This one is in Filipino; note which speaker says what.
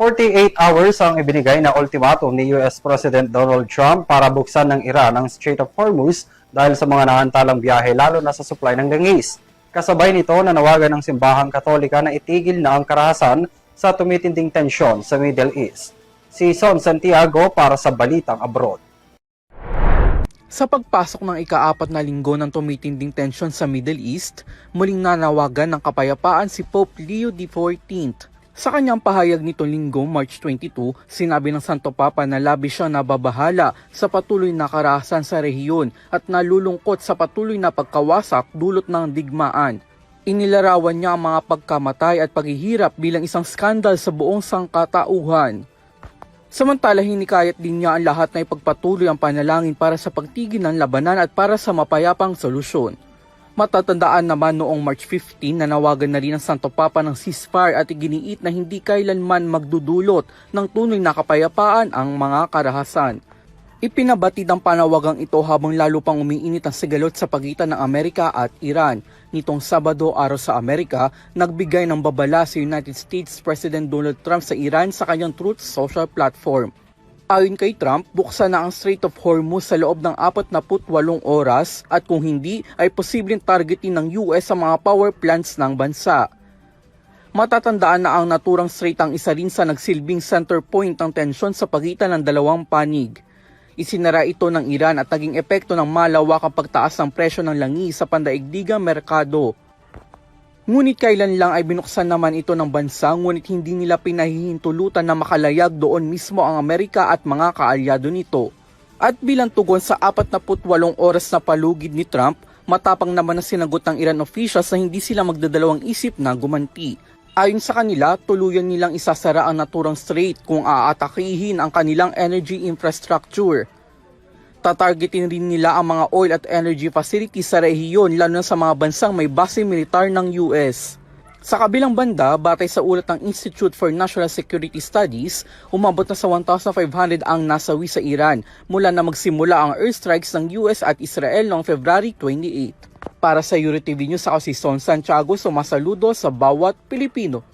Speaker 1: 48 hours ang ibinigay na ultimatum ni US President Donald Trump para buksan ng Iran ang Strait of Hormuz dahil sa mga naantalang biyahe lalo na sa supply ng langis. Kasabay nito, nanawagan ng simbahang Katolika na itigil na ang karahasan sa tumitinding tensyon sa Middle East. Si Son Santiago para sa Balitang Abroad.
Speaker 2: Sa pagpasok ng ika-4 na linggo ng tumitinding tensyon sa Middle East, muling nanawagan ng kapayapaan si Pope Leo XIV. Sa kanyang pahayag nitong linggo, March 22, sinabi ng Santo Papa na labis siyang nababahala sa patuloy na karahasan sa rehiyon at nalulungkot sa patuloy na pagkawasak dulot ng digmaan. Inilarawan niya ang mga pagkamatay at paghihirap bilang isang skandal sa buong sangkatauhan. Samantala, hinikayat din niya ang lahat na ipagpatuloy ang panalangin para sa pagtigil ng labanan at para sa mapayapang solusyon. Matatandaan naman noong March 15 na nawagan na rin ang Santo Papa ng ceasefire at iginiit na hindi kailanman magdudulot ng tunay na kapayapaan ang mga karahasan. Ipinabatid ang panawagang ito habang lalo pang umiinit ang sigalot sa pagitan ng Amerika at Iran. Nitong Sabado, araw sa Amerika, nagbigay ng babala si United States President Donald Trump sa Iran sa kanyang Truth Social platform. Ayon kay Trump, buksan na ang Strait of Hormuz sa loob ng 48 oras at kung hindi ay posibleng targetin ng US sa mga power plants ng bansa. Matatandaan na ang naturang strait ang isa rin sa nagsilbing center point ng tensyon sa pagitan ng dalawang panig. Isinara ito ng Iran at naging epekto ng malawakang pagtaas ng presyo ng langis sa pandaigdigang merkado. Ngunit kailan lang ay binuksan naman ito ng bansa, ngunit hindi nila pinahihintulutan na makalayag doon mismo ang Amerika at mga kaalyado nito. At bilang tugon sa 48 oras na palugid ni Trump, matapang naman na sinagot ng Iran officials na hindi sila magdadalawang isip na gumanti. Ayon sa kanila, tuluyan nilang isasara ang naturang strait kung aatakihin ang kanilang energy infrastructure. Tatargetin rin nila ang mga oil at energy facilities sa rehiyon lalo na sa mga bansang may base militar ng US. Sa kabilang banda, batay sa ulat ng Institute for National Security Studies, umabot na sa 1,500 ang nasawi sa Iran mula na magsimula ang airstrikes ng US at Israel noong February 28. Para sa EuroTV News, ako si Son Santiago, sumasaludo sa bawat Pilipino.